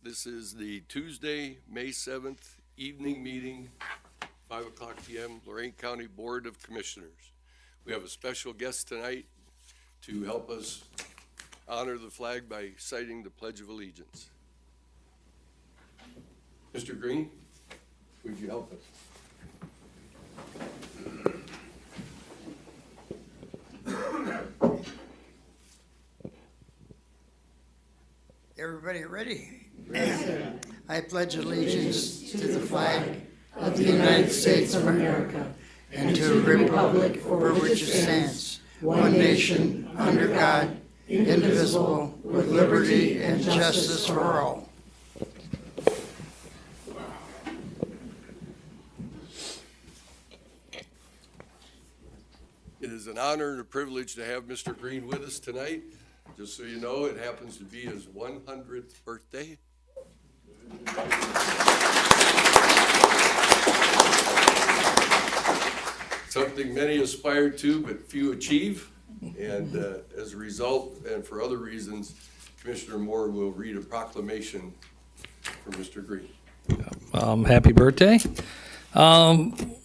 This is the Tuesday, May 7th evening meeting, 5 o'clock p.m., Lorain County Board of Commissioners. We have a special guest tonight to help us honor the flag by citing the Pledge of Allegiance. Mr. Green, would you help us? Everybody ready? I pledge allegiance to the flag of the United States of America and to the republic for which it stands, one nation, under God, indivisible, with liberty and justice for all. It is an honor and a privilege to have Mr. Green with us tonight. Just so you know, it happens to be his 100th birthday. Something many aspire to, but few achieve. And as a result, and for other reasons, Commissioner Moore will read a proclamation for Mr. Green. Happy birthday.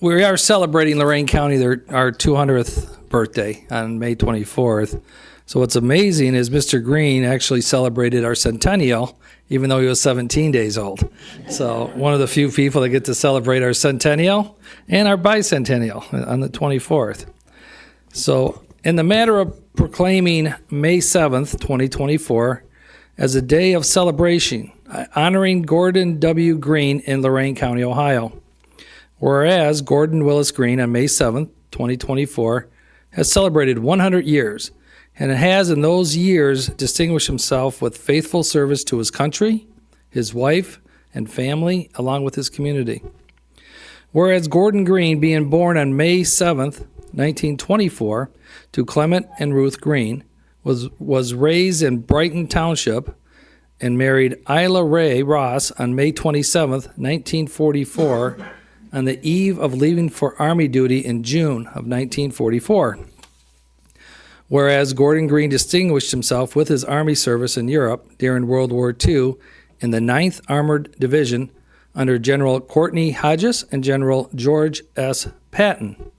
We are celebrating Lorain County our 200th birthday on May 24th. So what's amazing is Mr. Green actually celebrated our centennial, even though he was 17 days old. So one of the few people that get to celebrate our centennial and our bicentennial on the 24th. So in the matter of proclaiming May 7th, 2024, as a day of celebration, honoring Gordon W. Green in Lorain County, Ohio. Whereas Gordon Willis Green on May 7th, 2024, has celebrated 100 years, and has in those years distinguished himself with faithful service to his country, his wife, and family, along with his community. Whereas Gordon Green, being born on May 7th, 1924, to Clement and Ruth Green, was raised in Brighton Township and married Isla Ray Ross on May 27th, 1944, on the eve of leaving for Army duty in June of 1944. Whereas Gordon Green distinguished himself with his Army service in Europe during World War II in the 9th Armored Division under General Courtney Hodges and General George S. Patton.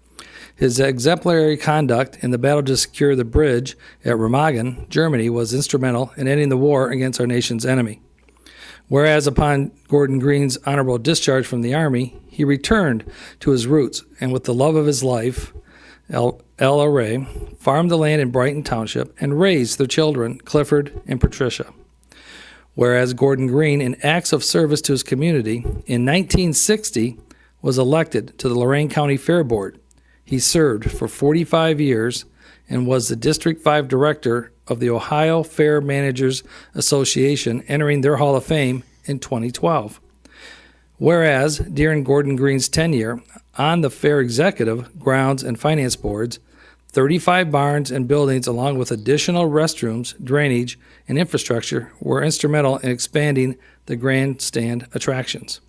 His exemplary conduct in the battle to secure the bridge at Remagen, Germany, was instrumental in ending the war against our nation's enemy. Whereas upon Gordon Green's honorable discharge from the Army, he returned to his roots and with the love of his life, Ella Ray, farmed the land in Brighton Township and raised their children, Clifford and Patricia. Whereas Gordon Green, in acts of service to his community, in 1960 was elected to the Lorain County Fair Board. He served for 45 years and was the District 5 Director of the Ohio Fair Managers Association, entering their Hall of Fame in 2012. Whereas during Gordon Green's tenure on the Fair Executive, Grounds, and Finance Boards, 35 barns and buildings along with additional restrooms, drainage, and infrastructure were instrumental in expanding the grandstand attractions.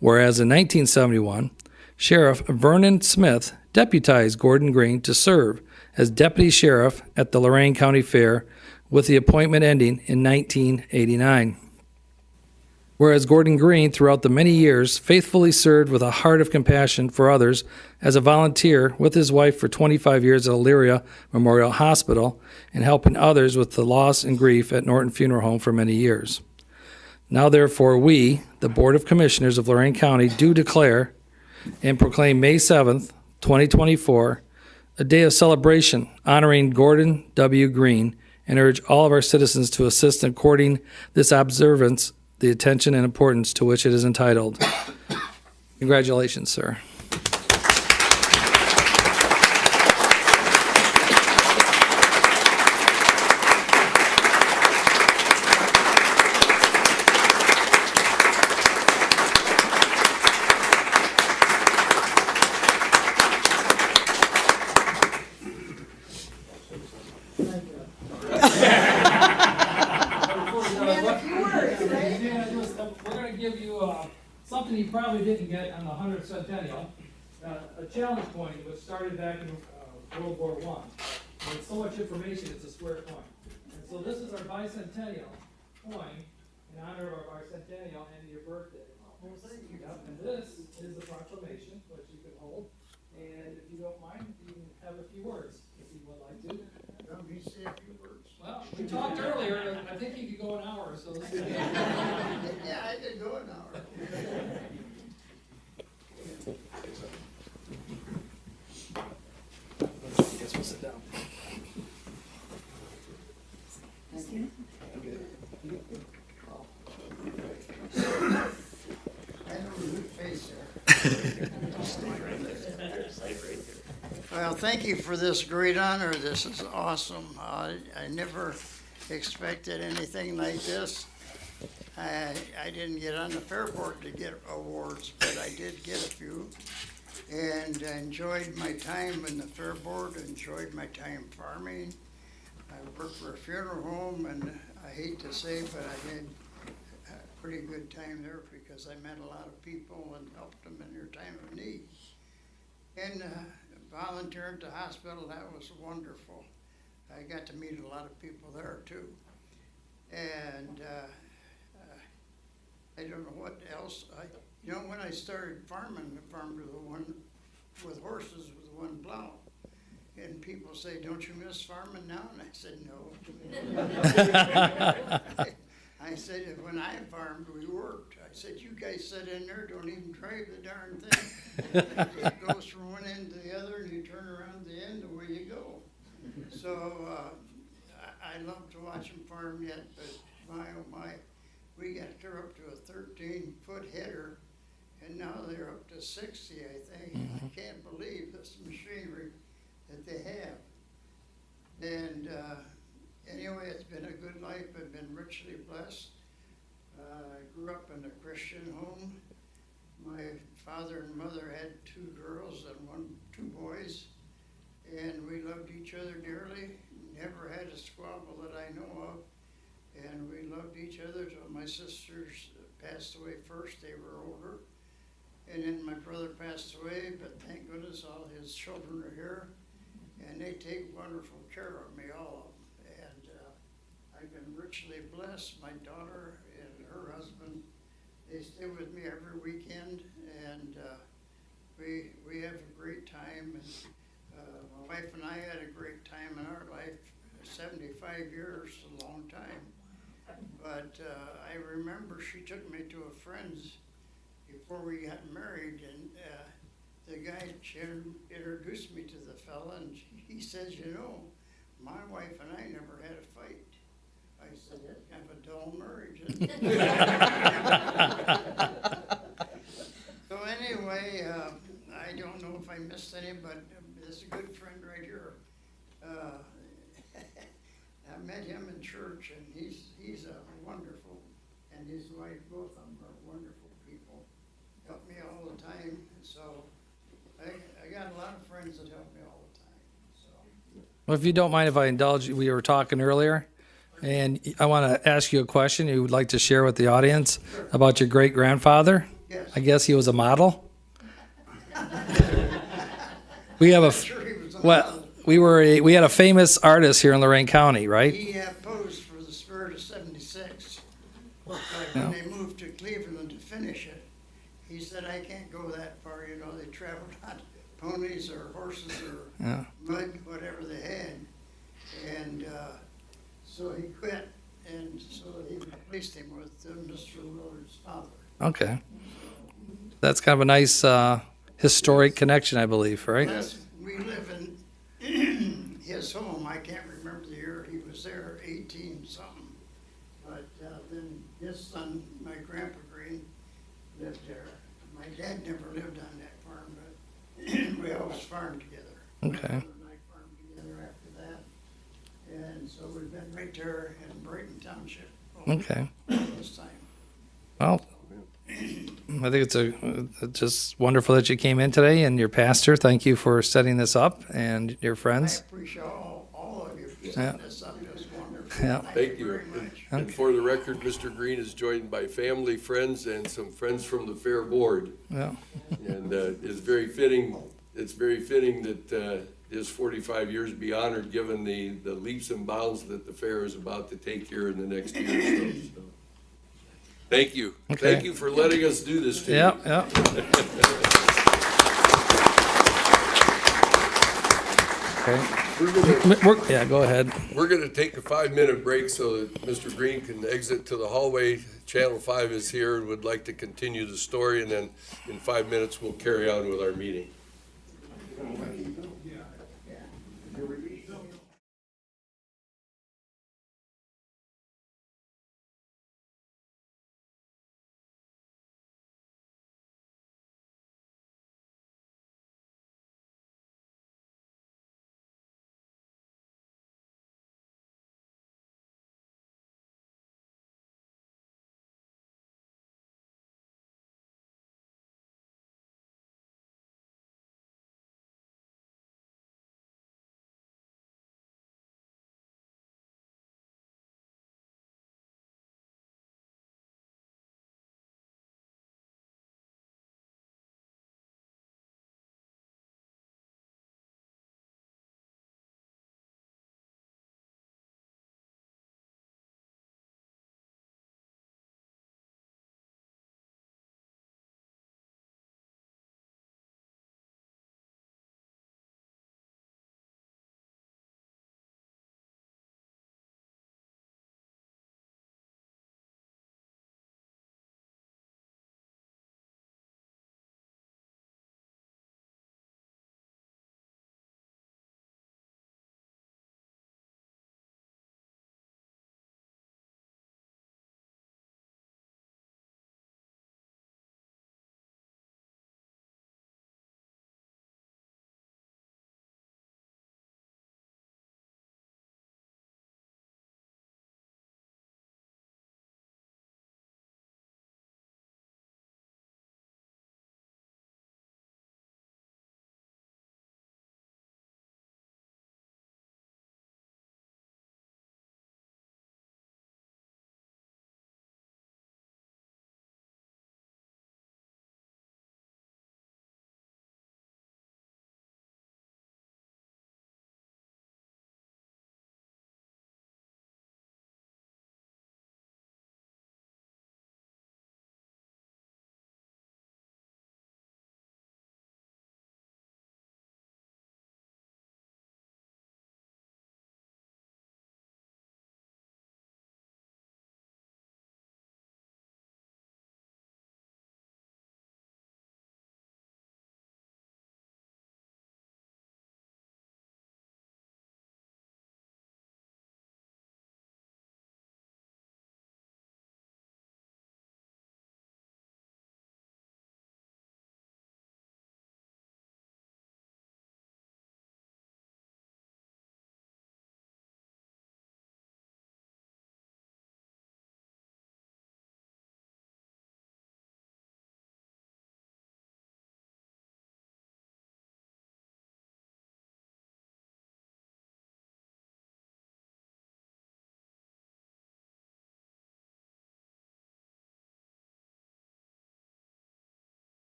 Whereas in 1971, Sheriff Vernon Smith deputized Gordon Green to serve as Deputy Sheriff at the Lorain County Fair, with the appointment ending in 1989. Whereas Gordon Green, throughout the many years, faithfully served with a heart of compassion for others as a volunteer with his wife for 25 years at Elyria Memorial Hospital and helping others with the loss and grief at Norton Funeral Home for many years. Now therefore we, the Board of Commissioners of Lorain County, do declare and proclaim May 7th, 2024, a day of celebration honoring Gordon W. Green, and urge all of our citizens to assist in according this observance the attention and importance to which it is entitled. Congratulations, sir. Something you probably didn't get on the 100th centennial, a challenge coin which started back in World War I. With so much information, it's a square coin. And so this is our bicentennial coin, in honor of our centennial and your birthday. Yep, and this is the proclamation, which you can hold. And if you don't mind, you can have a few words, if you would like to. Let me say a few words. Well, we talked earlier, I think you could go an hour, so let's see. Yeah, I could go an hour. Guess we'll sit down. I know your face there. Well, thank you for this great honor. This is awesome. I never expected anything like this. I didn't get on the fair board to get awards, but I did get a few. And I enjoyed my time in the fair board, enjoyed my time farming. I worked for a funeral home, and I hate to say, but I had a pretty good time there because I met a lot of people and helped them in their time of need. And volunteering at the hospital, that was wonderful. I got to meet a lot of people there too. And I don't know what else. When I started farming, I farmed with with horses with one plow. And people say, "Don't you miss farming now?" And I said, "No." I said, when I farmed, we worked. I said, "You guys sit in there, don't even drive the darn thing. It goes from one end to the other, and you turn around the end, away you go." So I love to watch them farm yet, but my, oh my, we got her up to a 13-foot header, and now they're up to 60, I think. I can't believe this machinery that they have. And anyway, it's been a good life. I've been richly blessed. I grew up in a Christian home. My father and mother had 2 girls and 2 boys, and we loved each other dearly. Never had a squabble that I know of, and we loved each other till my sisters passed away first. They were older, and then my brother passed away, but thank goodness all his children are here, and they take wonderful care of me, all of them. And I've been richly blessed. My daughter and her husband, they stay with me every weekend, and we have a great time. And my wife and I had a great time in our life. 75 years, a long time. But I remember she took me to a friend's before we got married, and the guy introduced me to the fella, and he says, "My wife and I never had a fight." I said, "That's kind of a dull marriage, isn't it?" So anyway, I don't know if I missed any, but there's a good friend right here. I met him in church, and he's a wonderful, and his wife, both of them are wonderful people. Help me all the time, so I got a lot of friends that help me all the time. So Well, if you don't mind if I indulge you, we were talking earlier, and I want to ask you a question you would like to share with the audience about your great-grandfather. yes, I guess he was a model. We have a, sure he was a well, model. we had a famous artist here in Lorain County, right? He posed for the Spirit of '76. But when they moved to Cleveland to finish it, he said, "I can't go that far." They traveled on ponies or horses or Yeah. mud, whatever they had. And so he quit, and so he replaced him with Mr. Willard's father. Okay. That's kind of a nice historic connection, I believe, right? Plus, we live in his home. I can't remember the year he was there, 18 something. But then his son, my grandpa Green, lived there. My dad never lived on that farm, but we always farmed together. Okay. My brother and I farmed together after that. And so we've been right there in Brighton Township all Okay. this time. Well, I think it's just wonderful that you came in today, and your pastor, thank you for setting this up, and your I friends. appreciate all of you for setting this up. It's wonderful. Yeah. Thank you. very much. And for the record, Mr. Green is joined by family, friends, and some friends from the fair board. Yeah. And it's very fitting that his 45 years be honored, given the leaps and bounds that the fair is about to take here in the next year or so. Thank you. Okay. Thank you for letting us do this to you. Yep, yep. Okay. Yeah, go ahead. We're gonna take a 5-minute break so that Mr. Green can exit to the hallway. Channel 5 is here and would like to continue the story, and then in 5 minutes, we'll carry on with our meeting.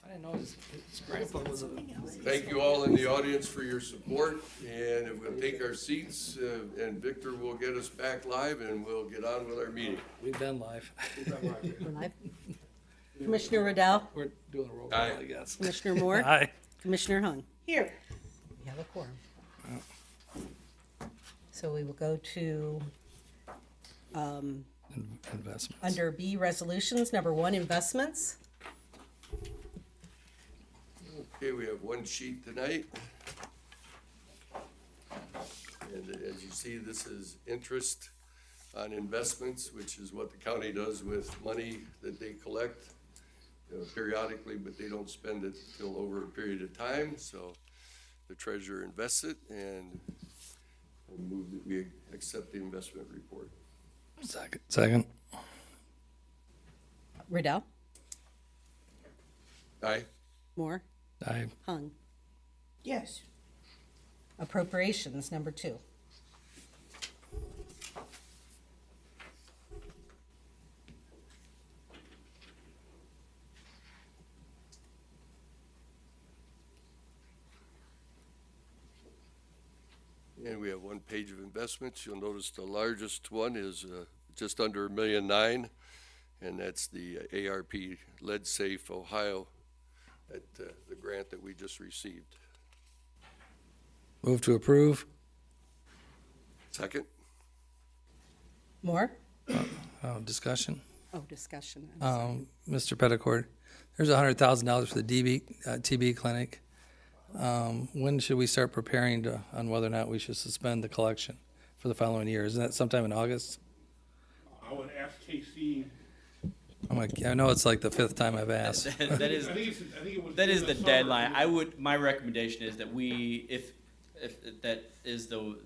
I didn't know his grandpa was a. Thank you all in the audience for your support, and if we'll take our seats, and Victor will get us back live, and we'll get on with our meeting. We've been live. Live. Commissioner Riddell, We're doing a roll call, Aye. I guess. Commissioner Moore, Aye. Commissioner Hung. Here. We have a quorum. So we will go to, Investments. under B, resolutions, number 1, investments. Okay, we have one sheet tonight. And as you see, this is interest on investments, which is what the county does with money that they collect periodically, but they don't spend it till over a period of time, so the treasurer invests it, and I move that we accept the investment report. Second. Riddell, Aye? Moore, Aye. Hung. Yes. Appropriations, number 2. And we have one page of investments. You'll notice the largest one is just under $1.9 million, and that's the ARP Lead Safe Ohio, the grant that we just received. Move to approve. Second? More? Discussion. Oh, discussion. I'm sorry. Mr. Petticord, there's $100,000 for the TB clinic. When should we start preparing on whether or not we should suspend the collection for the following year? Isn't that sometime in August? I would ask KC. I know it's like the 5th time I've asked. That is I think it was. that is in the summer. deadline. My recommendation is that we, if that is the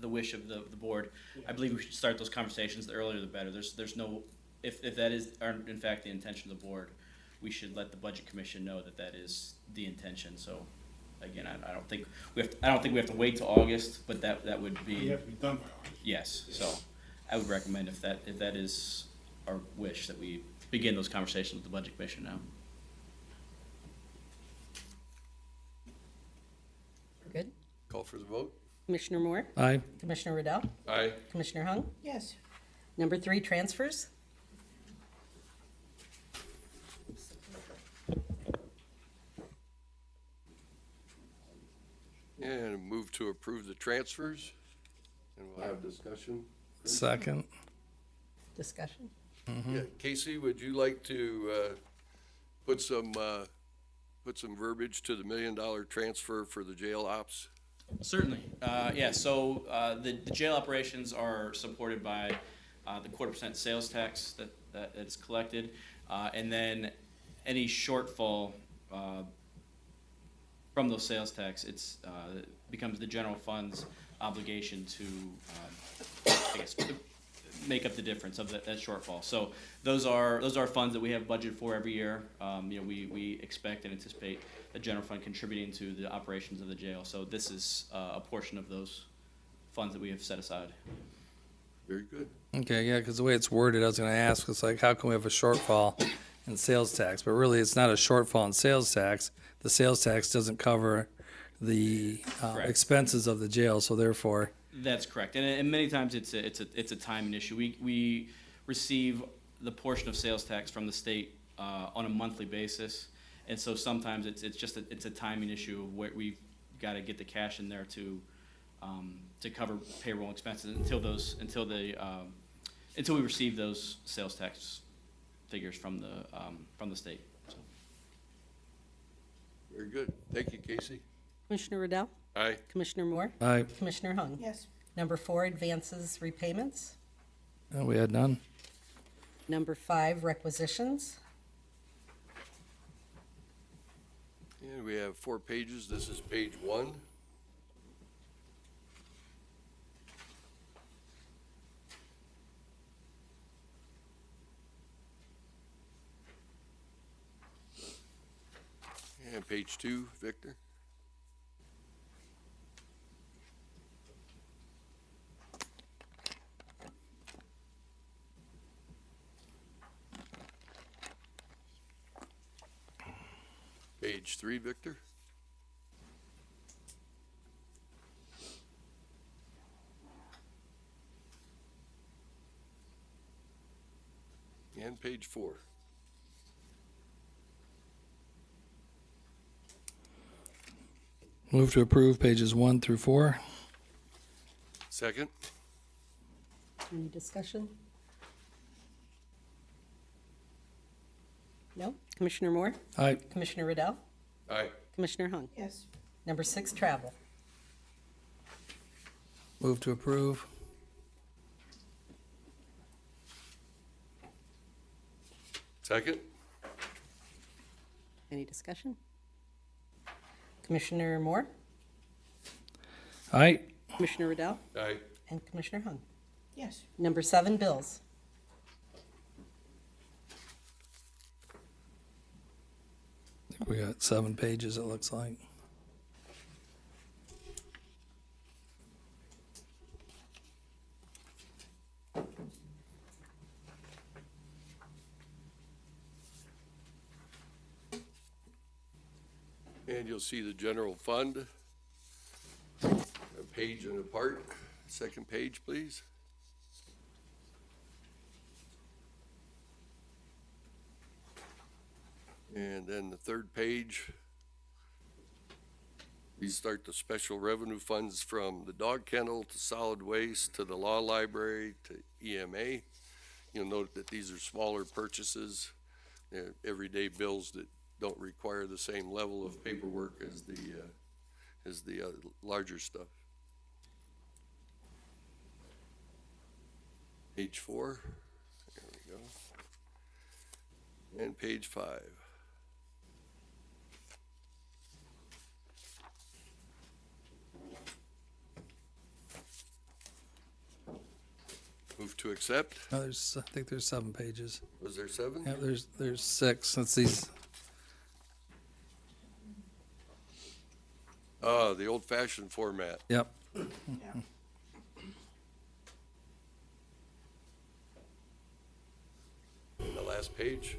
wish of the board, I believe we should start those conversations. The earlier the better. There's no, if that is in fact the intention of the board, we should let the budget commission know that that is the intention. So, again, I don't think we have to wait till August, but that would It be, has to be done by August. yes. So, I would recommend if that is our wish, that we begin those conversations with the budget commission now. Good. Call for the vote? Commissioner Moore? Aye. Commissioner Riddell? Aye. Commissioner Hung? Yes. Number 3, transfers. And move to approve the transfers, and we'll have discussion. Second. Discussion. Yeah, Casey, would you like to put some verbiage to the $1 million transfer for the jail ops? Certainly. Yeah, so the jail operations are supported by the 0.25% sales tax that is collected. And then any shortfall from those sales tax, it becomes the general fund's obligation to, I guess, make up the difference of that shortfall. So those are funds that we have budgeted for every year. We expect and anticipate the general fund contributing to the operations of the jail. So this is a portion of those funds that we have set aside. Very good. Okay, yeah, because the way it's worded, I was going to ask, it's like, how can we have a shortfall in sales tax? But really, it's not a shortfall in sales tax. The sales tax doesn't cover the Correct. expenses of the jail, so therefore, That's correct, and many times it's a timing issue. We receive the portion of sales tax from the state on a monthly basis, and so sometimes it's a timing issue of where we've got to get the cash in there to cover payroll expenses until we receive those sales tax figures from the state. So. Very good. Thank you, Casey. Commissioner Riddell? Aye. Commissioner Moore? aye. Commissioner Hung? Yes. Number 4, advances, repayments. We had none. Number 5, requisitions. And we have 4 pages. This is page 1. And page 2, Victor. Page 3, Victor. And page 4. Move to approve pages 1 through 4. Second? Any discussion? No? Commissioner Moore? Aye. Commissioner Riddell? Aye. Commissioner Hung? Yes. Number 6, travel. Move to approve. Second? Any discussion? Commissioner Moore? Aye. Commissioner Riddell? Aye. And Commissioner Hung? Yes. Number 7, bills. We got 7 pages, it looks like. And you'll see the general fund, a page and a part. Second page, please. And then the third page, we start the special revenue funds from the dog kennel to solid waste to the law library to EMA. You'll note that these are smaller purchases, everyday bills that don't require the same level of paperwork as the larger stuff. Page 4, there we go. And page 5. Move to accept. No, I think there's 7 pages. Was there 7? Yeah, there's 6. That's these. The old-fashioned format. Yep. And the last page.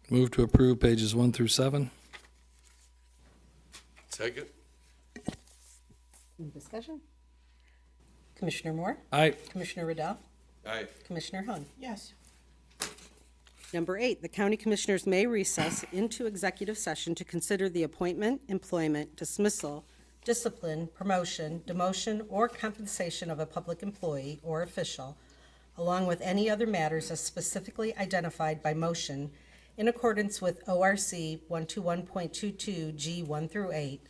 Move to approve pages 1 through 7. Second. Any discussion? Commissioner Moore? Aye. Commissioner Riddell? Aye. Commissioner Hung? Yes. Number 8, the county commissioners may recess into executive session to consider the appointment, employment, dismissal, discipline, promotion, demotion, or compensation of a public employee or official, along with any other matters as specifically identified by motion in accordance with ORC 121.22 G 1 through 8,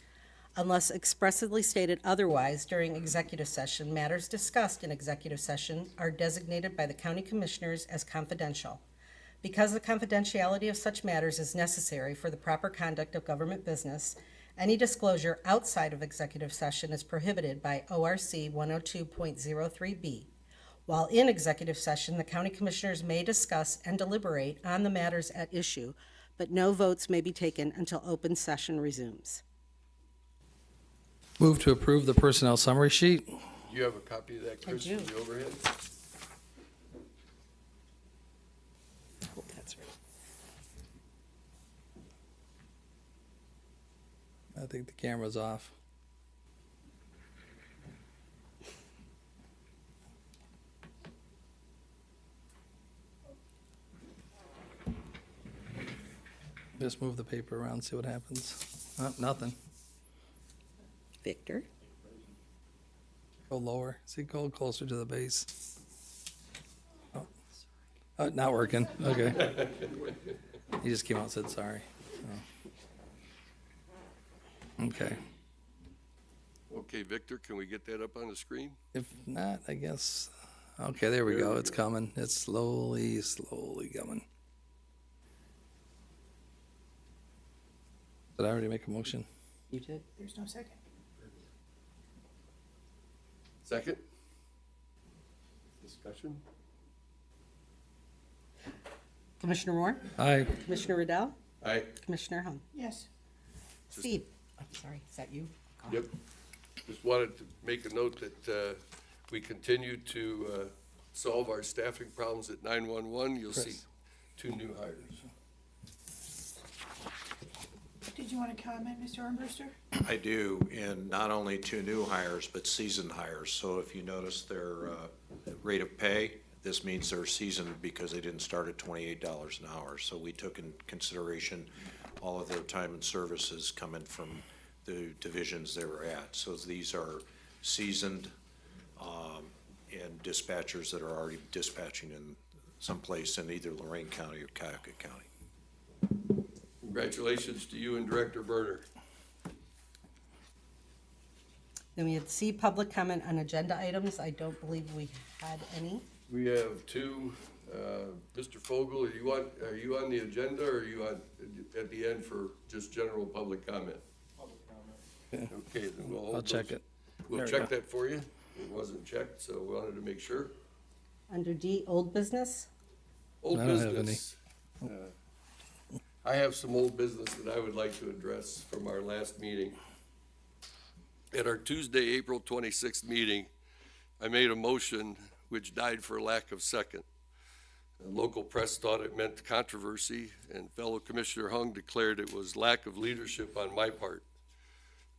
unless expressly stated otherwise during executive session. Matters discussed in executive session are designated by the county commissioners as confidential. Because the confidentiality of such matters is necessary for the proper conduct of government business, any disclosure outside of executive session is prohibited by ORC 102.03B. While in executive session, the county commissioners may discuss and deliberate on the matters at issue, but no votes may be taken until open session resumes. Move to approve the personnel summary sheet. Do you have a copy of that, Chris, do. from the overhead? I hope that's right. I think the camera's off. Just move the paper around, see what happens. Oh, nothing. Victor? Go lower. See, go closer to the base. Oh, not working. Okay. He just came out and said sorry. Oh. Okay. Okay, Victor, can we get that up on the screen? If not, I guess. Okay, there we There go. we It's go. coming. It's slowly coming. Did I already make a motion? You did. There's no second. Second? Discussion? Commissioner Moore? Aye. Commissioner Riddell? Aye. Commissioner Hung? Yes. Steve? I'm sorry, is that you? Yep. Just wanted to make a note that we continue to solve our staffing problems at 911. You'll see Chris. 2 new hires. Did you want to comment, Mr. Armbruster? I do, and not only 2 new hires, but seasoned hires. So if you notice their rate of pay, this means they're seasoned because they didn't start at $28 an hour. So we took in consideration all of their time and services coming from the divisions they were at. So these are seasoned and dispatchers that are already dispatching in someplace in either Lorain County or Cuyahoga County. Congratulations to you and Director Berner. Then we had C, public comment on agenda items. I don't believe we had any. We have 2. Mr. Fogel, are you on the agenda, or are you on at the end for just general public comment? Public comment. Okay, then we'll hold I'll check those. it. We'll There we check go. that for you. It wasn't checked, so we wanted to make sure. Under D, old business. Old I don't have any. business. I have some old business that I would like to address from our last meeting. At our Tuesday, April 26th meeting, I made a motion which died for lack of second. The local press thought it meant controversy, and fellow Commissioner Hung declared it was lack of leadership on my part.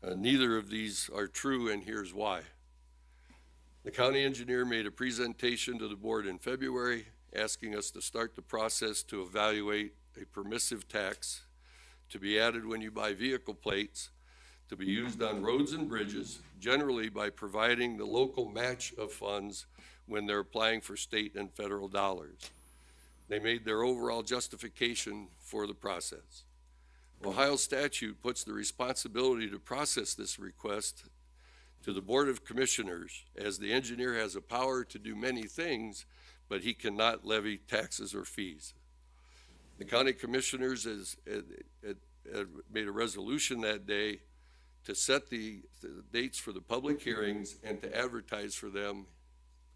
Neither of these are true, and here's why. The county engineer made a presentation to the board in February asking us to start the process to evaluate a permissive tax to be added when you buy vehicle plates, to be used on roads and bridges, generally by providing the local match of funds when they're applying for state and federal dollars. They made their overall justification for the process. Ohio statute puts the responsibility to process this request to the Board of Commissioners, as the engineer has a power to do many things, but he cannot levy taxes or fees. The county commissioners made a resolution that day to set the dates for the public hearings and to advertise for them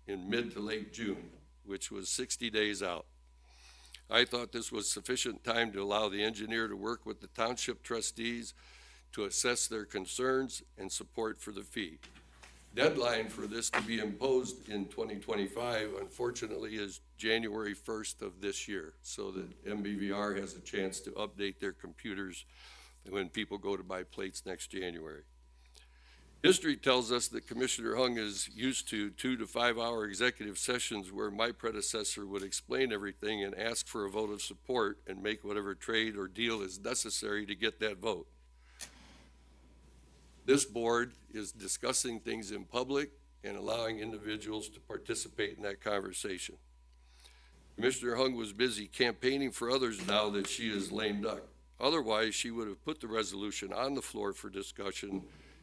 in mid to late June, which was 60 days out. I thought this was sufficient time to allow the engineer to work with the township trustees to assess their concerns and support for the fee. Deadline for this to be imposed in 2025, unfortunately, is January 1st of this year, so that MBVR has a chance to update their computers when people go to buy plates next January. History tells us that Commissioner Hung is used to 2 to 5 hour executive sessions where my predecessor would explain everything and ask for a vote of support and make whatever trade or deal is necessary to get that vote. This board is discussing things in public and allowing individuals to participate in that conversation. Commissioner Hung was busy campaigning for others now that she is lame duck. Otherwise, she would have put the resolution on the floor for discussion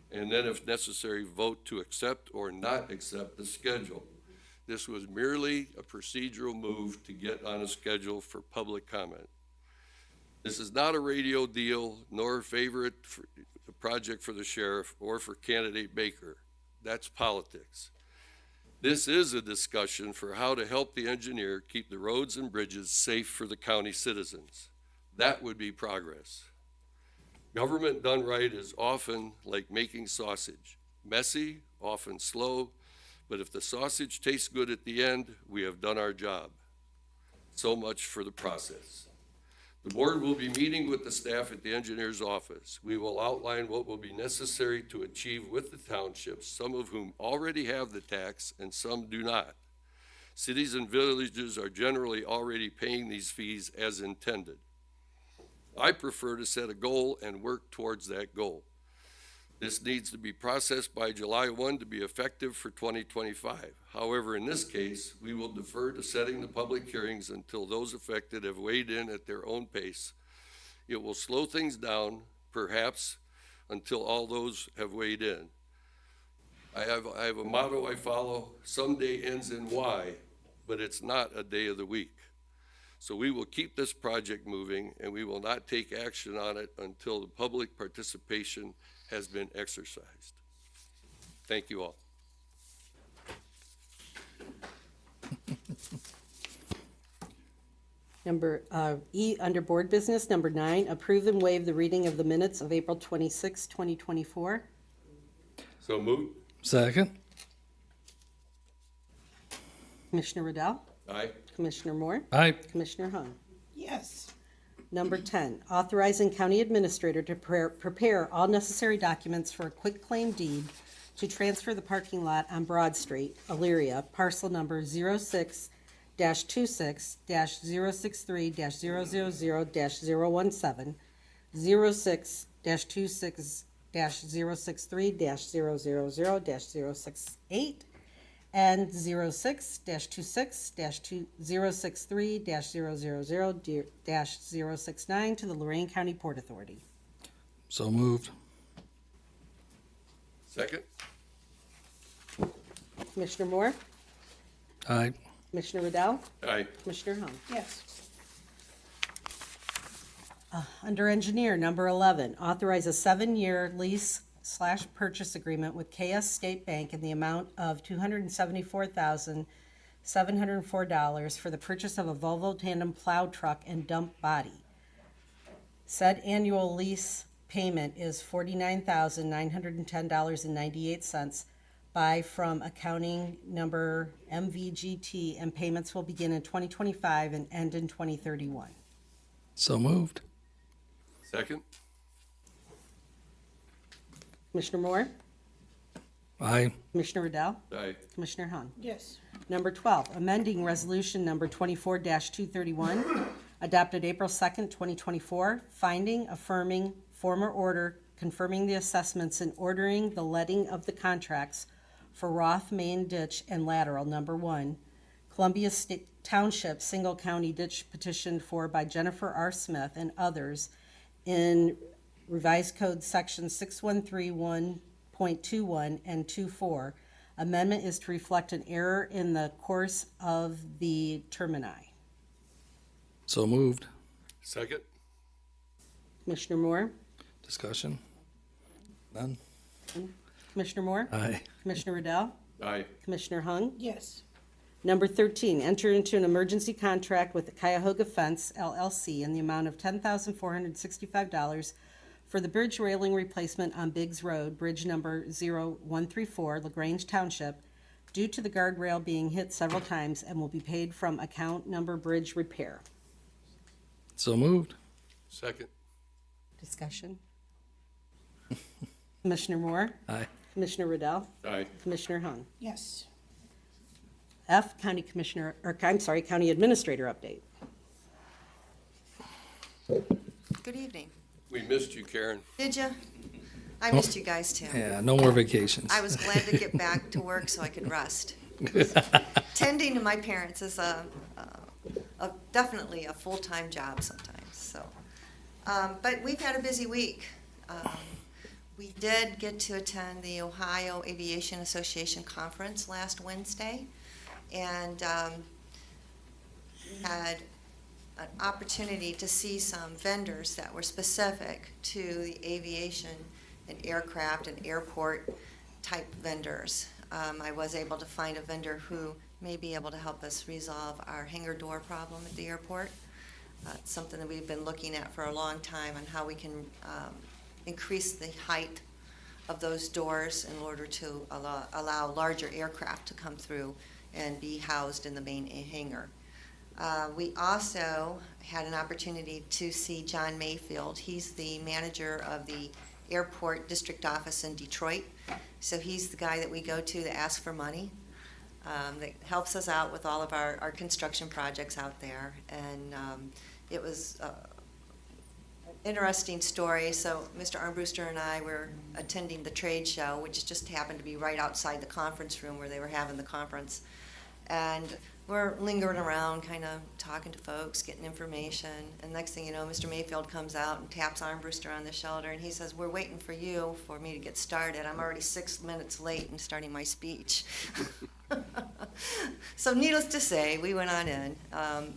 and then, if necessary, vote to accept or not accept the schedule. This was merely a procedural move to get on a schedule for public comment. This is not a radio deal, nor a favorite project for the sheriff or for candidate Baker. That's politics. This is a discussion for how to help the engineer keep the roads and bridges safe for the county citizens. That would be progress. Government done right is often like making sausage. Messy, often slow, but if the sausage tastes good at the end, we have done our job. So much for the process. The board will be meeting with the staff at the engineer's office. We will outline what will be necessary to achieve with the townships, some of whom already have the tax and some do not. Cities and villages are generally already paying these fees as intended. I prefer to set a goal and work towards that goal. This needs to be processed by July 1 to be effective for 2025. However, in this case, we will defer to setting the public hearings until those affected have weighed in at their own pace. It will slow things down, perhaps, until all those have weighed in. I have a motto I follow: someday ends in Y, but it's not a day of the week. So we will keep this project moving, and we will not take action on it until the public participation has been exercised. Thank you all. Number E, under board business, number 9, approve and waive the reading of the minutes of April 26, 2024. So moved. Second. Commissioner Riddell? Aye. Commissioner Moore? Aye. Commissioner Hung? Yes. Number 10, authorizing county administrator to prepare all necessary documents for a quitclaim deed to transfer the parking lot on Broad Street, Elyria, parcel number 06-26-063-000-017, 06-26-063-000-068, and 06-26-063-000-069 to the Lorain County Port Authority. So moved. Second. Commissioner Moore? Aye. Commissioner Riddell? Aye. Commissioner Hung? Yes. Under engineer, number 11, authorize a 7-year lease/purchase agreement with KS State Bank in the amount of $274,704 for the purchase of a Volvo tandem plow truck and dump body. Said annual lease payment is $49,910.98 by from accounting number MVGT, and payments will begin in 2025 and end in 2031. So moved. Second? Commissioner Moore? Aye. Commissioner Riddell? Aye. Commissioner Hung? Yes. Number 12, amending Resolution Number 24-231, adopted April 2nd, 2024, finding, affirming, former order, confirming the assessments and ordering the letting of the contracts for Roth Main Ditch and Lateral Number 1, Columbia Township Single County Ditch petitioned for by Jennifer R. Smith and others in Revised Code Section 6131.21 and 24. Amendment is to reflect an error in the course of the termini. So moved. Second? Commissioner Moore? Discussion? None? Commissioner Moore? Aye. Commissioner Riddell? Aye. Commissioner Hung? Yes. Number 13, enter into an emergency contract with the Cuyahoga Fence LLC in the amount of $10,465 for the bridge railing replacement on Biggs Road, bridge number 0134, LaGrange Township, due to the guardrail being hit several times, and will be paid from account number bridge repair. So moved. Second? Discussion? Commissioner Moore? Aye. Commissioner Riddell? Aye. Commissioner Hung? Yes. F, County Commissioner, or I'm sorry, County Administrator update. Good evening. We missed you, Karen. Did you? I missed you guys too. Yeah, no more vacations. I was glad to get back to work so I could rest. Tending to my parents is definitely a full-time job sometimes, so. But we've had a busy week. We did get to attend the Ohio Aviation Association Conference last Wednesday, and we had an opportunity to see some vendors that were specific to the aviation and aircraft and airport type vendors. I was able to find a vendor who may be able to help us resolve our hangar door problem at the airport. It's something that we've been looking at for a long time on how we can increase the height of those doors in order to allow larger aircraft to come through and be housed in the main hangar. We also had an opportunity to see John Mayfield. He's the manager of the airport district office in Detroit. So he's the guy that we go to ask for money, that helps us out with all of our construction projects out there. And it was an interesting story. So Mr. Armbruster and I were attending the trade show, which just happened to be right outside the conference room where they were having the conference. And we're lingering around, kind of talking to folks, getting information. And next thing you know, Mr. Mayfield comes out and taps Armbruster on the shoulder, and he says, "We're waiting for you for me to get started. I'm already 6 minutes late in starting my speech." So needless to say, we went on in.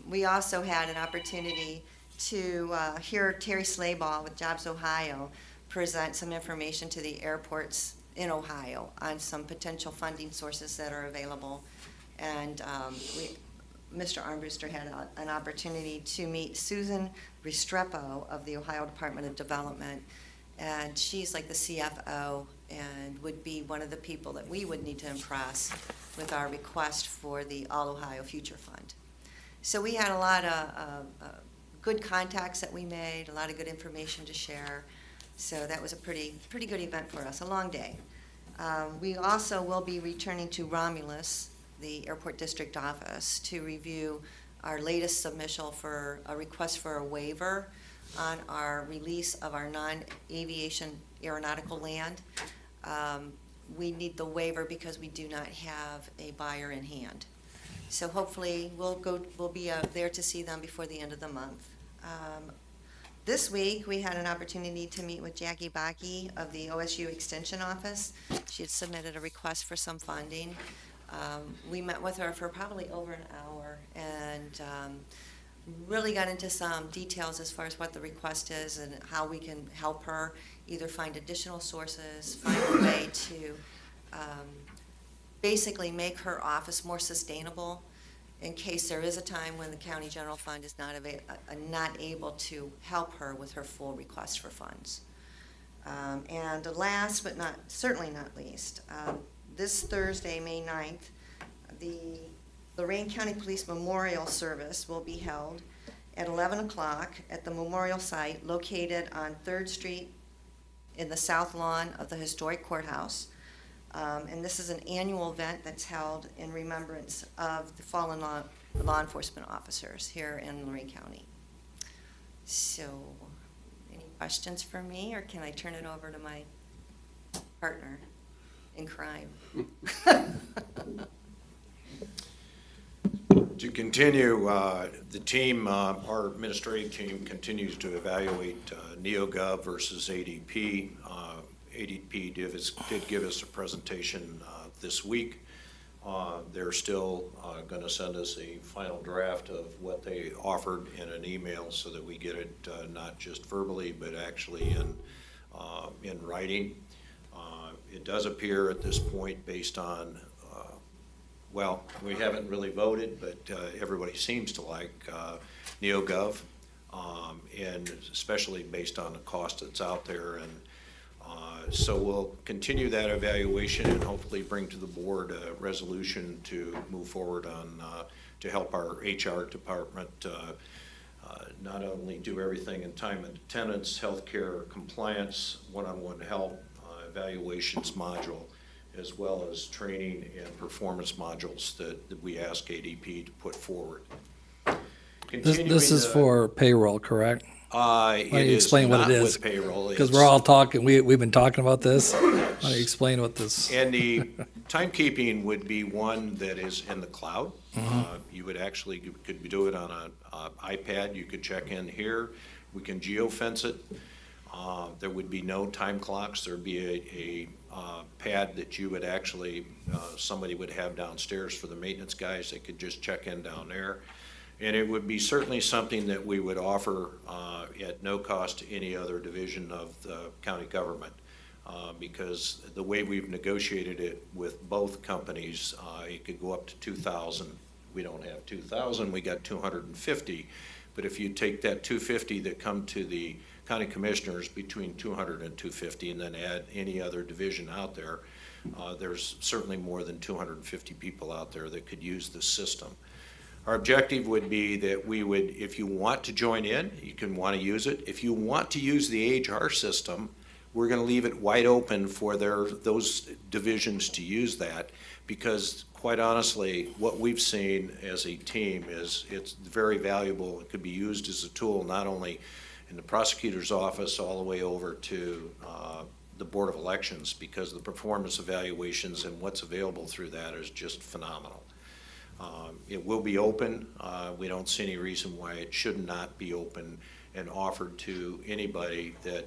We also had an opportunity to hear Terry Slayball with Jobs Ohio present some information to the airports in Ohio on some potential funding sources that are available. And Mr. Armbruster had an opportunity to meet Susan Restrepo of the Ohio Department of Development. And she's like the CFO and would be one of the people that we would need to impress with our request for the All Ohio Future Fund. So we had a lot of good contacts that we made, a lot of good information to share. So that was a pretty good event for us, a long day. We also will be returning to Romulus, the airport district office, to review our latest submission for a request for a waiver on our release of our non-aviation aeronautical land. We need the waiver because we do not have a buyer in hand. So hopefully we'll be there to see them before the end of the month. This week, we had an opportunity to meet with Jackie Bakke of the OSU Extension Office. She had submitted a request for some funding. We met with her for probably over an hour and really got into some details as far as what the request is and how we can help her either find additional sources, find a way to basically make her office more sustainable in case there is a time when the county general fund is not able to help her with her full request for funds. And last but certainly not least, this Thursday, May 9th, the Lorain County Police Memorial Service will be held at 11 o'clock at the memorial site located on 3rd Street in the south lawn of the historic courthouse. And this is an annual event that's held in remembrance of the fallen law enforcement officers here in Lorain County. So, any questions for me, or can I turn it over to my partner in crime? To continue, the team, our administrative team continues to evaluate NeoGov versus ADP. ADP did give us a presentation this week. They're still going to send us a final draft of what they offered in an email so that we get it not just verbally but actually in writing. It does appear at this point, based on well, we haven't really voted, but everybody seems to like NeoGov, and especially based on the cost that's out there. And so we'll continue that evaluation and hopefully bring to the board a resolution to move forward on to help our HR department not only do everything in time and attendance, healthcare compliance, one-on-one help, evaluations module, as well as training and performance modules that we ask ADP to put forward. This is for payroll, correct? Why don't you explain what it is? Payroll. Because we're all talking, we've been talking about this. Why don't you explain what this? And the timekeeping would be one that is in the cloud. You would actually, you could do it on an iPad. You could check in here. We can geofence it. There would be no time clocks. There'd be a pad that you would actually, somebody would have downstairs for the maintenance guys. They could just check in down there. And it would be certainly something that we would offer at no cost to any other division of the county government. Because the way we've negotiated it with both companies, it could go up to 2,000. We don't have 2,000, we got 250. But if you take that 250 that come to the county commissioners, between 200 and 250, and then add any other division out there, there's certainly more than 250 people out there that could use this system. Our objective would be that we would, if you want to join in, you can want to use it. If you want to use the HR system, we're going to leave it wide open for those divisions to use that, because quite honestly, what we've seen as a team is it's very valuable. It could be used as a tool not only in the prosecutor's office all the way over to the Board of Elections, because the performance evaluations and what's available through that is just phenomenal. It will be open. We don't see any reason why it should not be open and offered to anybody that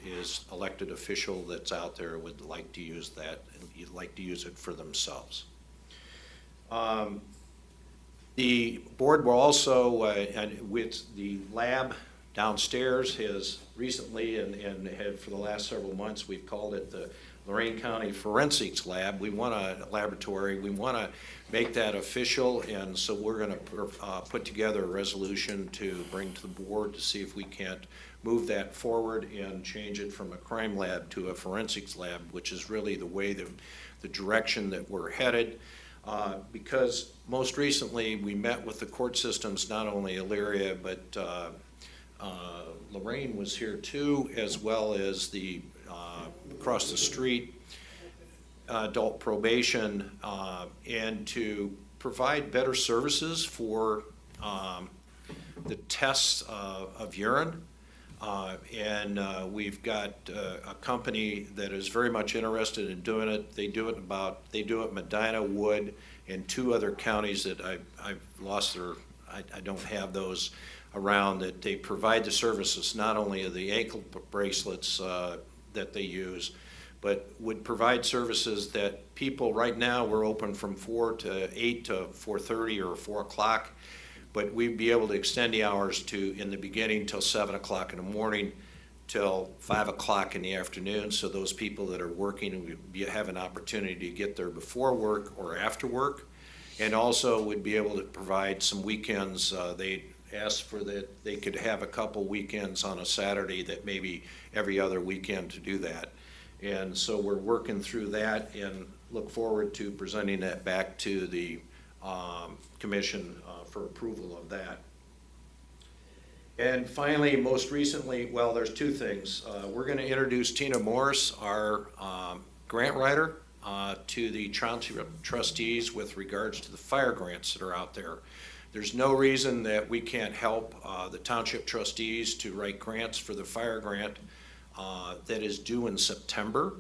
is elected official that's out there would like to use that, and like to use it for themselves. The board will also, and with the lab downstairs, has recently and had for the last several months, we've called it the Lorain County Forensics Lab. We want a laboratory. We want to make that official, and so we're going to put together a resolution to bring to the board to see if we can't move that forward and change it from a crime lab to a forensics lab, which is really the way the direction that we're headed. Because most recently we met with the court systems, not only Elyria, but Lorain was here too, as well as the across the street adult probation, and to provide better services for the tests of urine. We've got a company that is very much interested in doing it. They do it Medina, Wood, and 2 other counties that I've lost their, I don't have those around, that they provide the services, not only of the ankle bracelets that they use, but would provide services that people, right now we're open from 4 to 8 to 4:30 or 4 o'clock, but we'd be able to extend the hours to, in the beginning, till 7 o'clock in the morning, till 5 o'clock in the afternoon, so those people that are working would have an opportunity to get there before work or after work. And also would be able to provide some weekends. They asked for that they could have a couple weekends on a Saturday, that maybe every other weekend to do that. And so we're working through that and look forward to presenting that back to the commission for approval of that. And finally, most recently, well, there's two things. We're going to introduce Tina Morris, our grant writer, to the township trustees with regards to the fire grants that are out there. There's no reason that we can't help the township trustees to write grants for the fire grant that is due in September.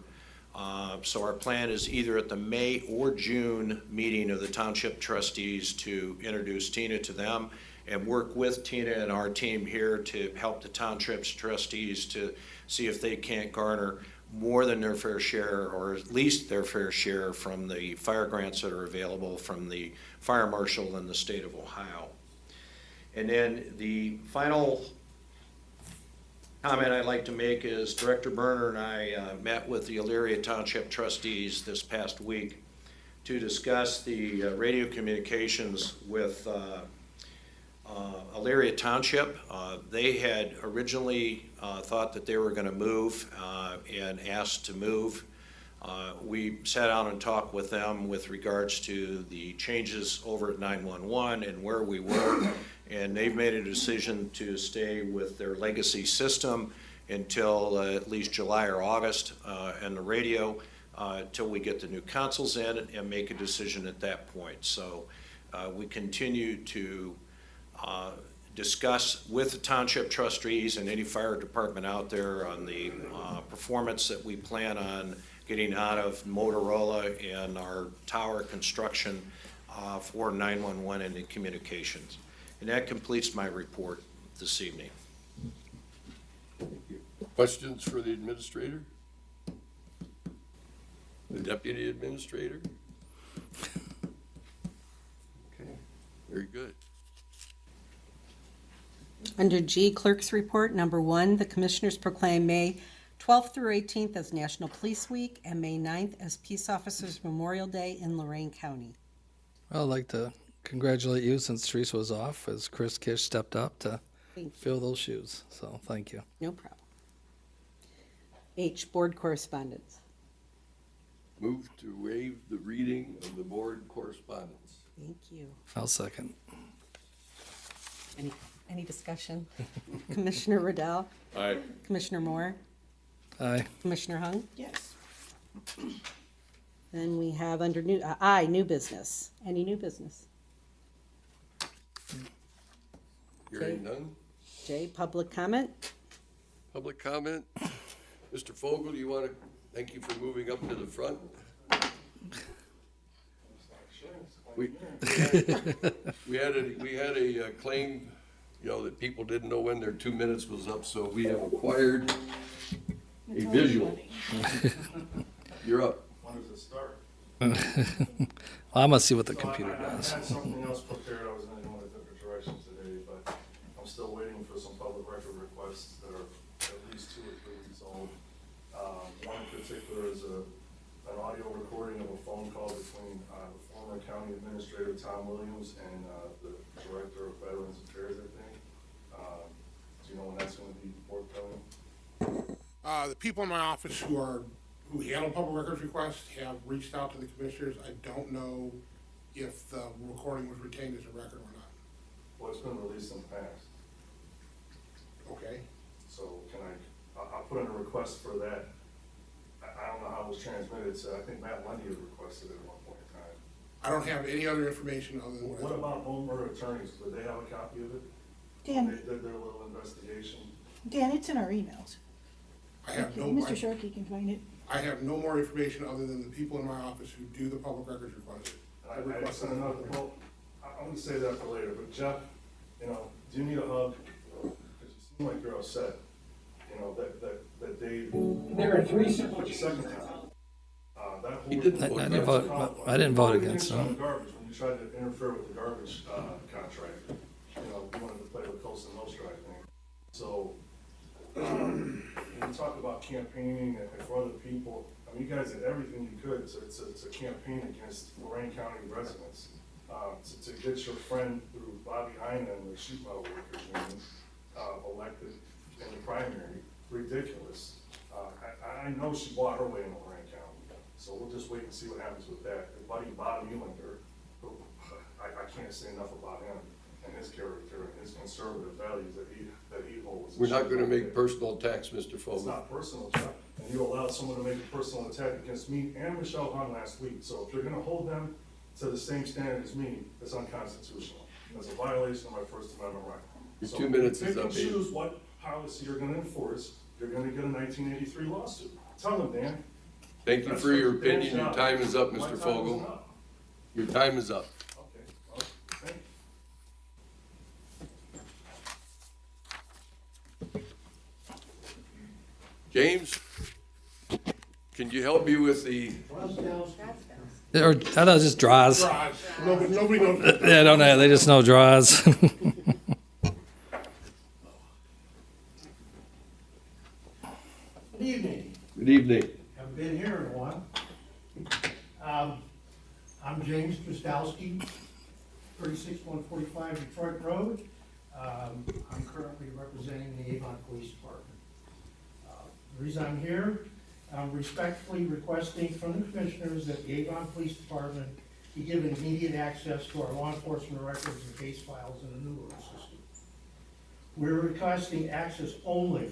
So our plan is either at the May or June meeting of the township trustees to introduce Tina to them and work with Tina and our team here to help the township's trustees to see if they can't garner more than their fair share, or at least their fair share, from the fire grants that are available from the fire marshal in the state of Ohio. And then the final comment I'd like to make is Director Berner and I met with the Elyria Township trustees this past week to discuss the radio communications with Elyria Township. They had originally thought that they were going to move and asked to move. We sat down and talked with them with regards to the changes over at 911 and where we were, and they've made a decision to stay with their legacy system until at least July or August, and the radio until we get the new consoles in and make a decision at that point. So we continue to discuss with the township trustees and any fire department out there on the performance that we plan on getting out of Motorola and our tower construction for 911 and the communications. And that completes my report this evening. Questions for the administrator? The deputy administrator? Okay, very good. Under G, Clerk's Report, number 1, the Commissioners proclaim May 12th through 18th as National Police Week and May 9th as Peace Officers Memorial Day in Lorain County. I'd like to congratulate you, since Teresa was off, as Chris Kish stepped up to Thank you. fill those shoes. So thank you. No problem. H, Board Correspondence. Move to waive the reading of the board correspondence. Thank you. I'll second. Any discussion? Commissioner Riddell, Aye. Commissioner Moore, Aye. Commissioner Hung. Yes. Then we have under I, new business. Any new business? Hearing none. J, public comment. Public comment. Mr. Fogel, you want to, thank you for moving up to the front. We had a claim, that people didn't know when their 2 minutes was up, so we have acquired a visual. You're up. When does it start? I'm gonna see what the computer I does. had something else prepared, I was gonna go in a different direction today, but I'm still waiting for some public record requests that are at least 2 or 3 weeks old. One in particular is an audio recording of a phone call between the former county administrator, Tom Williams, and the director of Veterans Affairs, I think. Do you know when that's gonna be forthcoming? The people in my office who handle public records requests have reached out to the commissioners. I don't know if the recording was retained as a record or not. Well, it's been released in the past, Okay? so I'll put in a request for that. I don't know how it was transmitted, so I think Matt Lundy had requested it at one point in time. I don't have any other information other than. What about home murder attorneys? Did they have a copy of it? They Dan, did their little investigation. Dan, it's in our emails. I have no, Mr. Sharkey can find it. I have no more information other than the people in my office who do the public records requests. I sent another, well, I'm gonna say that for later, but Jeff, do you need a hug? Because you seem like you're upset, that Dave. There are 3 For the second time. That whole. He didn't I didn't vote. I didn't vote against When him. you tried to interfere with the garbage, contract, you wanted to play with Coast and Nostra, I think. So, when you talk about campaigning and for other people, you guys did everything you could to campaign against Lorain County residents. to get your friend through Bobby Heinen, the sheet metal workers union, elected in the primary, ridiculous. I know she bought her way in Lorain County, so we'll just wait and see what happens with that. And Buddy Bob Ewlinger, who, I can't say enough about him and his character and his conservative values that he holds. We're not gonna make personal attacks, Mr. It's Fogel. not personal, Chuck, and you allowed someone to make a personal attack against me and Michelle Hahn last week. So if you're gonna hold them to the same standard as me, it's unconstitutional. It's a violation of my First Amendment right. Your So 2 minutes is pick and up, Abe. choose what policy you're gonna enforce, you're gonna get a 1983 lawsuit. Tell them, Dan. Thank you That's for your Dan's opinion. Your job. time is up, My Mr. time is Fogel. up. Your time is up. Okay, well, thank you. James, can you help me with the, Or, I thought it was just draws. Garage. Nobody knows. Yeah, I don't know, they just know draws. Good evening. good evening. Haven't been here in a while. I'm James Krastowski, 36145 Detroit Road. I'm currently representing the Avon Police Department. The reason I'm here, I'm respectfully requesting from the commissioners that the Avon Police Department be given immediate access to our law enforcement records and case files in the New World system. We're requesting access only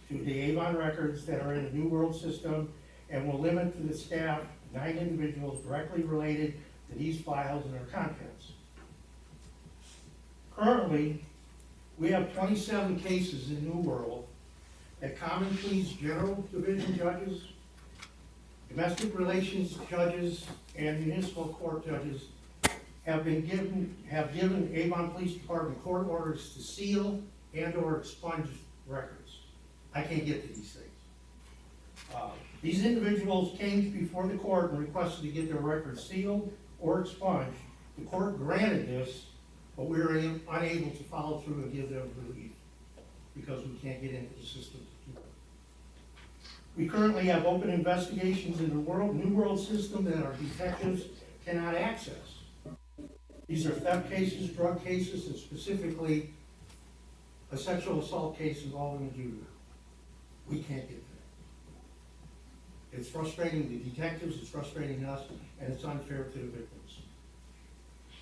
to the Avon records that are in the New World system, and will limit to the staff 9 individuals directly related to these files and their contents. Currently, we have 27 cases in New World that Common Pleas General Division judges, domestic relations judges, and municipal court judges have given Avon Police Department court orders to seal and/or expunge records. I can't get to these things. These individuals came before the court and requested to get their records sealed or expunged. The court granted this, but we were unable to follow through and give them relief because we can't get into the system to do it. We currently have open investigations in the New World system that our detectives cannot access. These are theft cases, drug cases, and specifically a sexual assault case involving a juvenile. We can't get there. It's frustrating the detectives, it's frustrating us, and it's unfair to the victims.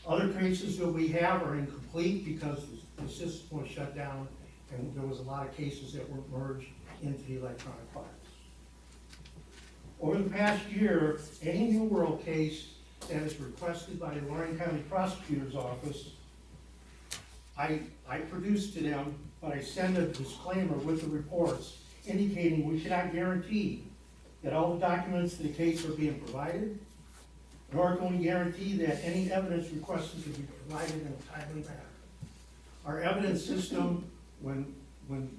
Other cases that we have are incomplete because the system was shut down and there was a lot of cases that were merged into the electronic files. Over the past year, any New World case that is requested by the Lorain County Prosecutor's Office, I produce to them, but I send a disclaimer with the reports indicating we cannot guarantee that all the documents to the case are being provided, nor can we guarantee that any evidence requested to be provided in a timely manner. Our evidence system, when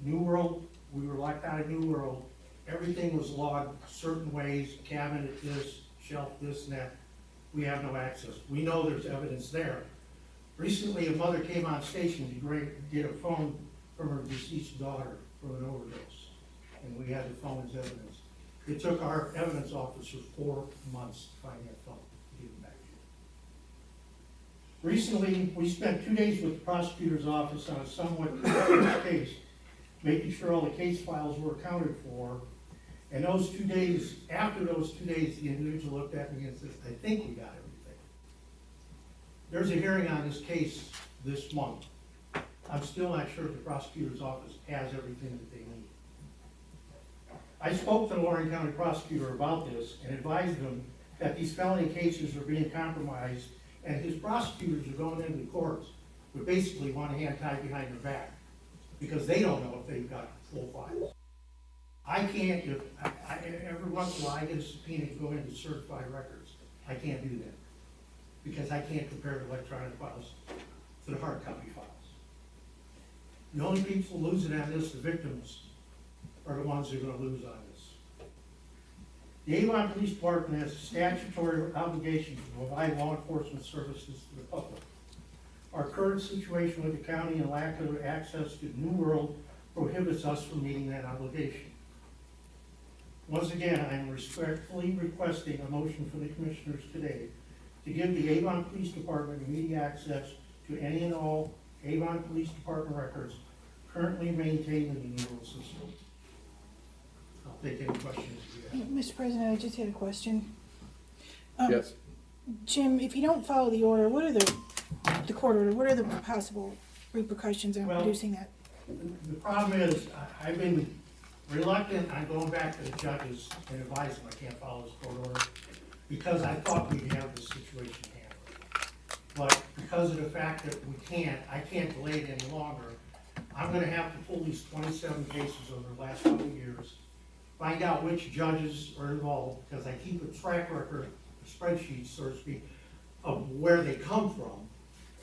New World, we were locked out of New World, everything was logged certain ways, cabinet this, shelf this and that. We have no access. We know there's evidence there. Recently, a mother came on station to get a phone from her deceased daughter from an overdose, and we had the phone as evidence. It took our evidence officers 4 months to find that phone, to give it back to you. Recently, we spent 2 days with the prosecutor's office on a somewhat complex case, making sure all the case files were accounted for. And those 2 days, after those 2 days, the individual looked at me and said, I think we got everything. There's a hearing on this case this month. I'm still not sure if the prosecutor's office has everything that they need. I spoke to the Lorain County prosecutor about this and advised him that these felony cases are being compromised and his prosecutors are going into the courts with basically one hand tied behind their back because they don't know if they've got full files. I can't, every once in a while I get a subpoena to go into certified records. I can't do that because I can't compare the electronic files to the hard copy files. The only people losing on this, the victims, are the ones that are gonna lose on this. The Avon Police Department has a statutory obligation to provide law enforcement services to the public. Our current situation with the county and lack of access to New World prohibits us from meeting that obligation. Once again, I am respectfully requesting a motion for the commissioners today to give the Avon Police Department immediate access to any and all Avon Police Department records currently maintained in the mural system. I'll take any questions you have. Mr. President, I just had a question. Yes. Jim, if you don't follow the order, what are the court order, what are the possible repercussions on Well- producing that? The problem is, I've been reluctant on going back to the judges and advising I can't follow this court order, because I thought we'd have this situation handled. But because of the fact that I can't delay it any longer, I'm gonna have to pull these 27 cases over the last couple of years, find out which judges are involved, because I keep a track record, a spreadsheet, so to speak, of where they come from.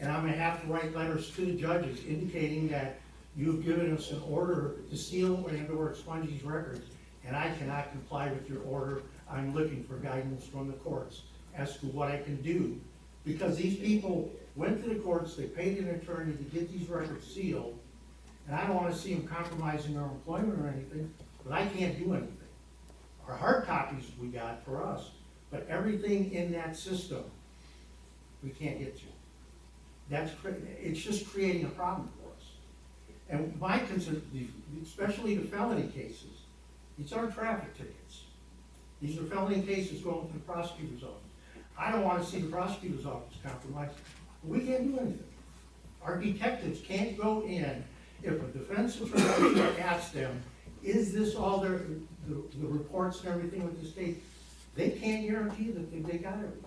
And I'm gonna have to write letters to the judges indicating that you've given us an order to seal and/or expunge these records, and I cannot comply with your order. I'm looking for guidance from the courts as to what I can do. Because these people went to the courts, they paid an attorney to get these records sealed, and I don't wanna see them compromising their employment or anything, but I can't do anything. Our hard copies we got for us, but everything in that system, we can't get to. It's just creating a problem for us. And my concern, especially the felony cases, these aren't traffic tickets. These are felony cases going to the prosecutor's office. I don't wanna see the prosecutor's office compromised, but we can't do anything. Our detectives can't go in, if a defense attorney asks them, is this all the reports and everything with the state? They can't guarantee that they got everything.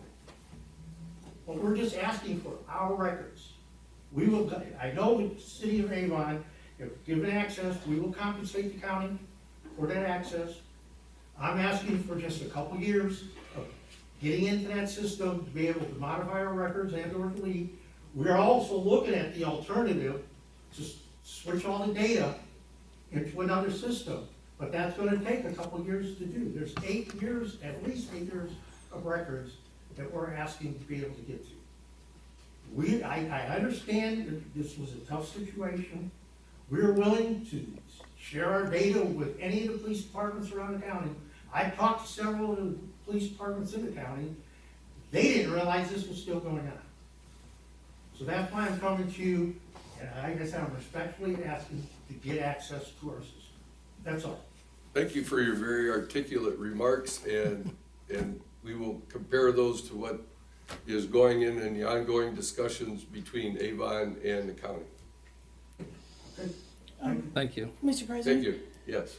But we're just asking for our records. We will, I know the city of Avon, if given access, we will compensate the county for that access. I'm asking for just a couple years of getting into that system to be able to modify our records and or delete. We're also looking at the alternative to switch all the data into another system, but that's gonna take a couple years to do. There's 8 years, at least 8 years of records that we're asking to be able to get to. I understand that this was a tough situation. We're willing to share our data with any of the police departments around the county. I've talked to several of the police departments in the county. They didn't realize this was still going on. So that's why I'm coming to you, and like I said, I'm respectfully asking to get access to our system. That's all. Thank you for your very articulate remarks, and we will compare those to what is going in the ongoing discussions between Avon and the county. Thank you. Mr. President? Thank you, yes.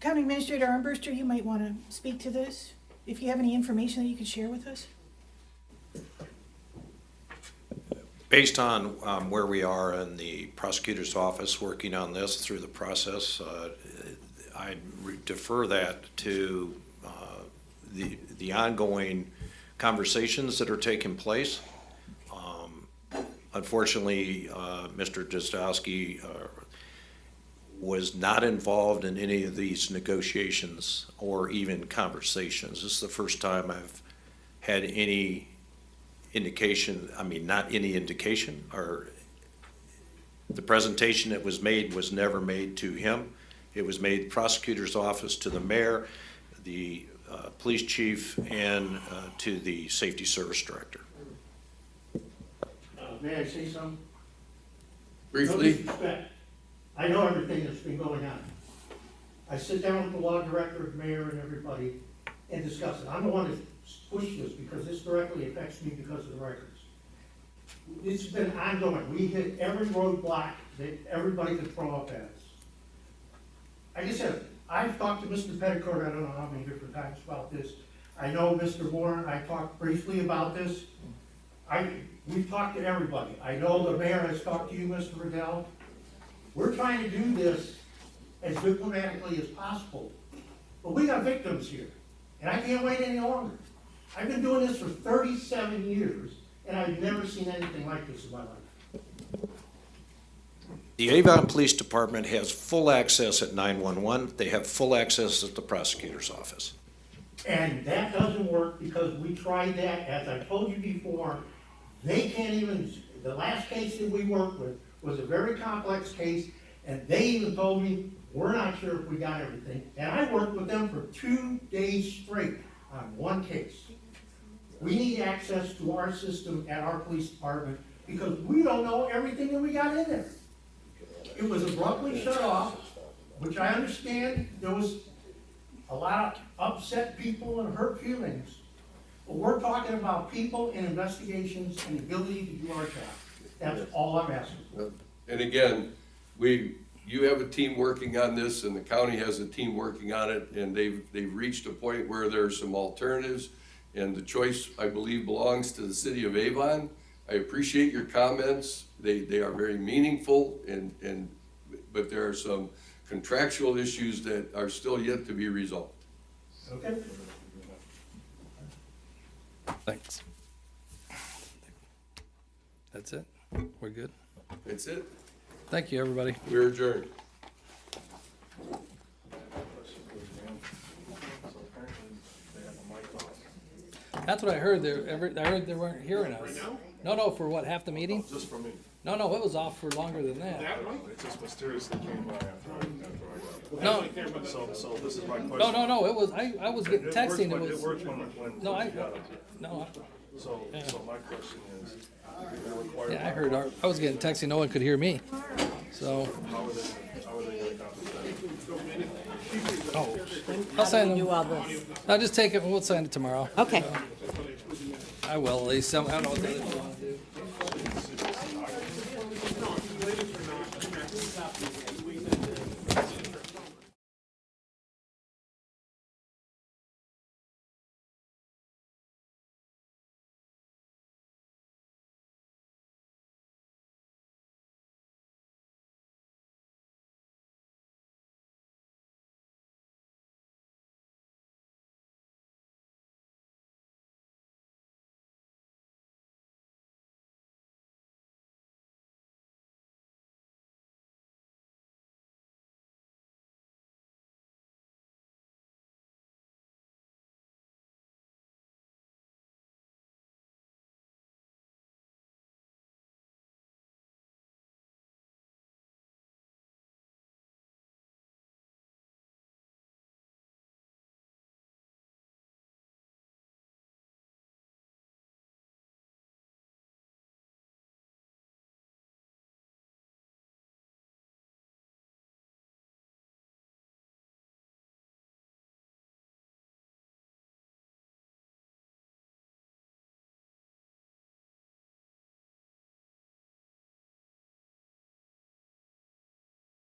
County Administrator Armbruster, you might want to speak to this, if you have any information that you can share with us. Based on where we are in the prosecutor's office working on this through the process, I defer that to the ongoing conversations that are taking place. Unfortunately, Mr. Dostowski was not involved in any of these negotiations or even conversations. This is the first time I've had any indication, not any indication, or the presentation that was made was never made to him. It was made prosecutor's office, to the mayor, the police chief, and to the safety service director. May I say something? No Briefly, disrespect. I know everything that's been going on. I sit down with the law director, mayor, and everybody and discuss it. I'm the one that pushed this because this directly affects me because of the records. It's been ongoing. We hit every roadblock that everybody could throw up at us. Like I said, I've talked to Mr. Petticourt, I don't know how many different times about this. I know Mr. Warren, I talked briefly about this. We've talked to everybody. I know the mayor has talked to you, Mr. Riddell. We're trying to do this as diplomatically as possible. But we got victims here, and I can't wait any longer. I've been doing this for 37 years, and I've never seen anything like this in my life. The Avon Police Department has full access at 911. They have full access at the prosecutor's office. And that doesn't work because we tried that, as I told you before, they can't even, the last case that we worked with was a very complex case, and they even told me, we're not sure if we got everything. And I worked with them for 2 days straight on one case. We need access to our system at our police department because we don't know everything that we got in there. It was abruptly shut off, which I understand there was a lot of upset people and hurt feelings. But we're talking about people and investigations and the ability to do our job. That's all I'm asking. And again, you have a team working on this, and the county has a team working on it, and they've reached a point where there's some alternatives, and the choice, I believe, belongs to the city of Avon. I appreciate your comments. They are very meaningful, but there are some contractual issues that are still yet to be resolved. Okay? Thanks. That's it? We're good? That's it. Thank you, everybody. We're adjourned. So apparently they have a mic off. That's what I heard. I heard they weren't hearing us. No, for what, half the meeting? Just for me. No, it was off for longer than that. It just mysteriously came by after I No, got. So this is my question. no, it was, I was getting texting, it It was, works when no, you got it. no, So my question is, they're required. yeah, I heard, I was getting texting, no one could hear me, so. How are they gonna accomplish that? Oh, I'll How do sign we do them. all this? I'll just take it, we'll sign it tomorrow. Okay. I will, at least, I don't know what the other.